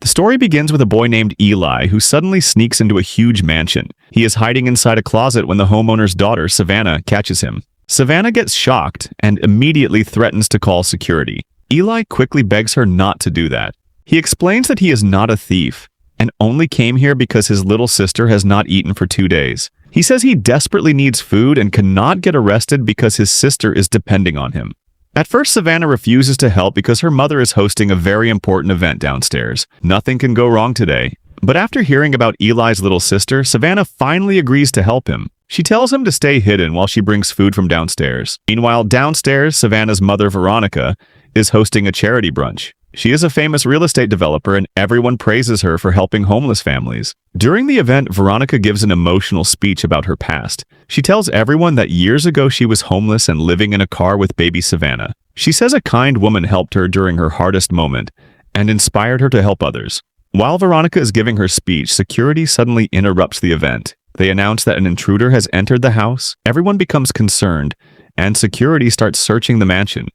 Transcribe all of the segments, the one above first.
The story begins with a boy named Eli who suddenly sneaks into a huge mansion. He is hiding inside a closet when the homeowner's daughter, Savannah, catches him. Savannah gets shocked and immediately threatens to call security. Eli quickly begs her not to do that. He explains that he is not a thief and only came here because his little sister has not eaten for 2 days. He says he desperately needs food and cannot get arrested because his sister is depending on him. At first, Savannah refuses to help because her mother is hosting a very important event downstairs. Nothing can go wrong today. But after hearing about Eli's little sister, Savannah finally agrees to help him. She tells him to stay hidden while she brings food from downstairs. Meanwhile, downstairs, Savannah's mother, Veronica, is hosting a charity brunch. She is a famous real estate developer and everyone praises her for helping homeless families. During the event, Veronica gives an emotional speech about her past. She tells everyone that years ago she was homeless and living in a car with baby Savannah. She says a kind woman helped her during her hardest moment and inspired her to help others. While Veronica is giving her speech, security suddenly interrupts the event. They announce that an intruder has entered the house. Everyone becomes concerned and security starts searching the mansion.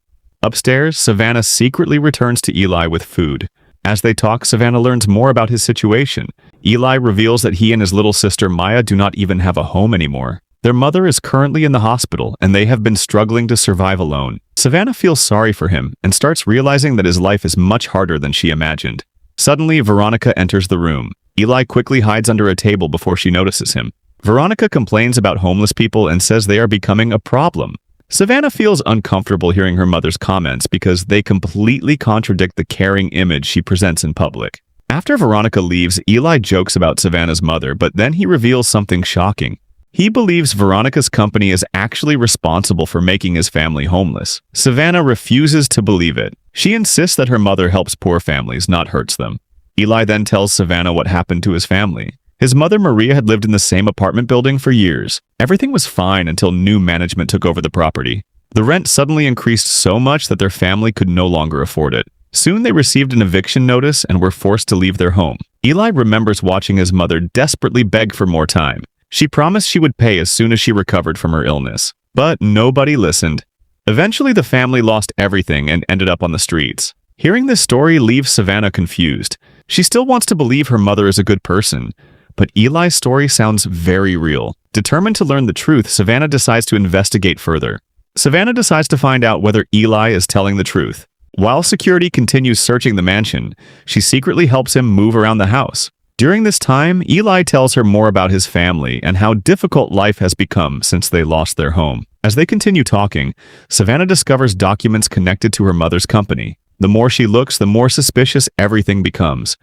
Upstairs, Savannah secretly returns to Eli with food. As they talk, Savannah learns more about his situation. Eli reveals that he and his little sister Maya do not even have a home anymore. Their mother is currently in the hospital, and they have been struggling to survive alone. Savannah feels sorry for him and starts realizing that his life is much harder than she imagined. Suddenly, Veronica enters the room. Eli quickly hides under a table before she notices him. Veronica complains about homeless people and says they are becoming a problem. Savannah feels uncomfortable hearing her mother's comments because they completely contradict the caring image she presents in public. After Veronica leaves, Eli jokes about Savannah's mother, but then he reveals something shocking. He believes Veronica's company is actually responsible for making his family homeless. Savannah refuses to believe it. She insists that her mother helps poor families, not hurts them. Eli then tells Savannah what happened to his family. His mother, Maria, had lived in the same apartment building for years. Everything was fine until new management took over the property. The rent suddenly increased so much that their family could no longer afford it. Soon they received an eviction notice and were forced to leave their home. Eli remembers watching his mother desperately beg for more time. She promised she would pay as soon as she recovered from her illness. But nobody listened. Eventually, the family lost everything and ended up on the streets. Hearing this story leaves Savannah confused. She still wants to believe her mother is a good person. But Eli's story sounds very real. Determined to learn the truth, Savannah decides to investigate further. Savannah decides to find out whether Eli is telling the truth. While security continues searching the mansion, she secretly helps him move around the house. During this time, Eli tells her more about his family and how difficult life has become since they lost their home. As they continue talking, Savannah discovers documents connected to her mother's company. The more she looks, the more suspicious everything becomes.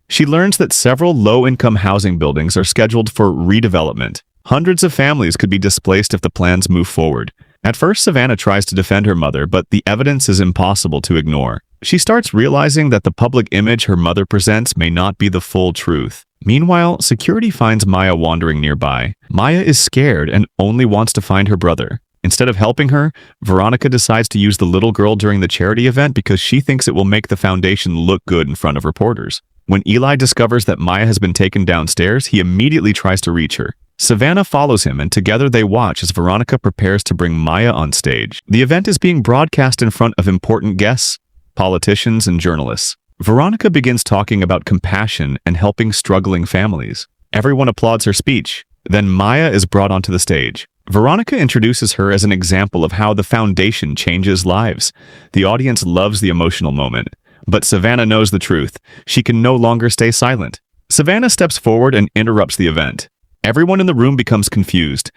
She learns that several low-income housing buildings are scheduled for redevelopment. Hundreds of families could be displaced if the plans move forward. At first, Savannah tries to defend her mother, but the evidence is impossible to ignore. She starts realizing that the public image her mother presents may not be the full truth. Meanwhile, security finds Maya wandering nearby. Maya is scared and only wants to find her brother. Instead of helping her, Veronica decides to use the little girl during the charity event because she thinks it will make the foundation look good in front of reporters. When Eli discovers that Maya has been taken downstairs, he immediately tries to reach her. Savannah follows him, and together they watch as Veronica prepares to bring Maya on stage. The event is being broadcast in front of important guests, politicians, and journalists. Veronica begins talking about compassion and helping struggling families. Everyone applauds her speech. Then Maya is brought onto the stage. Veronica introduces her as an example of how the foundation changes lives. The audience loves the emotional moment. But Savannah knows the truth. She can no longer stay silent. Savannah steps forward and interrupts the event. Everyone in the room becomes confused.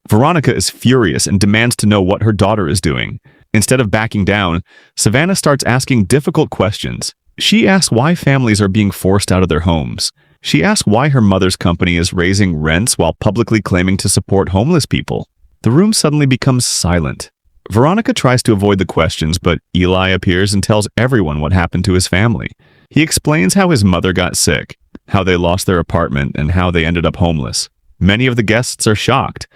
Veronica is furious and demands to know what her daughter is doing. Instead of backing down, Savannah starts asking difficult questions. She asks why families are being forced out of their homes. She asks why her mother's company is raising rents while publicly claiming to support homeless people. The room suddenly becomes silent. Veronica tries to avoid the questions, but Eli appears and tells everyone what happened to his family. He explains how his mother got sick, how they lost their apartment, and how they ended up homeless. Many of the guests are shocked.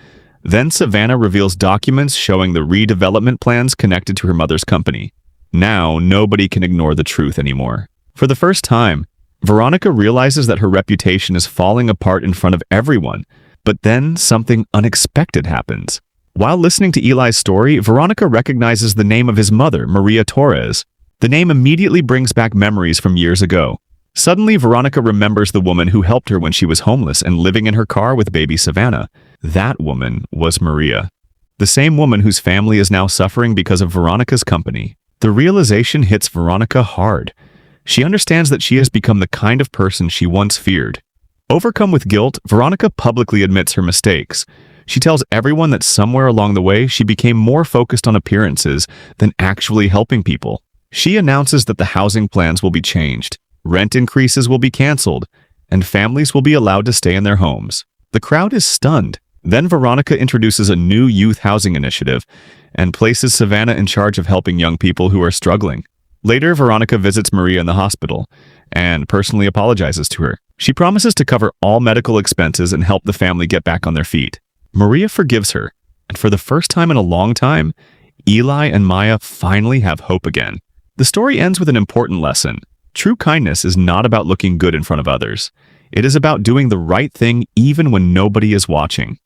Then Savannah reveals documents showing the redevelopment plans connected to her mother's company. Now, nobody can ignore the truth anymore. For the first time, Veronica realizes that her reputation is falling apart in front of everyone. But then something unexpected happens. While listening to Eli's story, Veronica recognizes the name of his mother, Maria Torres. The name immediately brings back memories from years ago. Suddenly, Veronica remembers the woman who helped her when she was homeless and living in her car with baby Savannah. That woman was Maria, the same woman whose family is now suffering because of Veronica's company. The realization hits Veronica hard. She understands that she has become the kind of person she once feared. Overcome with guilt, Veronica publicly admits her mistakes. She tells everyone that somewhere along the way she became more focused on appearances than actually helping people. She announces that the housing plans will be changed, rent increases will be canceled, and families will be allowed to stay in their homes. The crowd is stunned. Then Veronica introduces a new youth housing initiative and places Savannah in charge of helping young people who are struggling. Later, Veronica visits Maria in the hospital and personally apologizes to her. She promises to cover all medical expenses and help the family get back on their feet. Maria forgives her, and for the first time in a long time, Eli and Maya finally have hope again. The story ends with an important lesson. True kindness is not about looking good in front of others. It is about doing the right thing even when nobody is watching.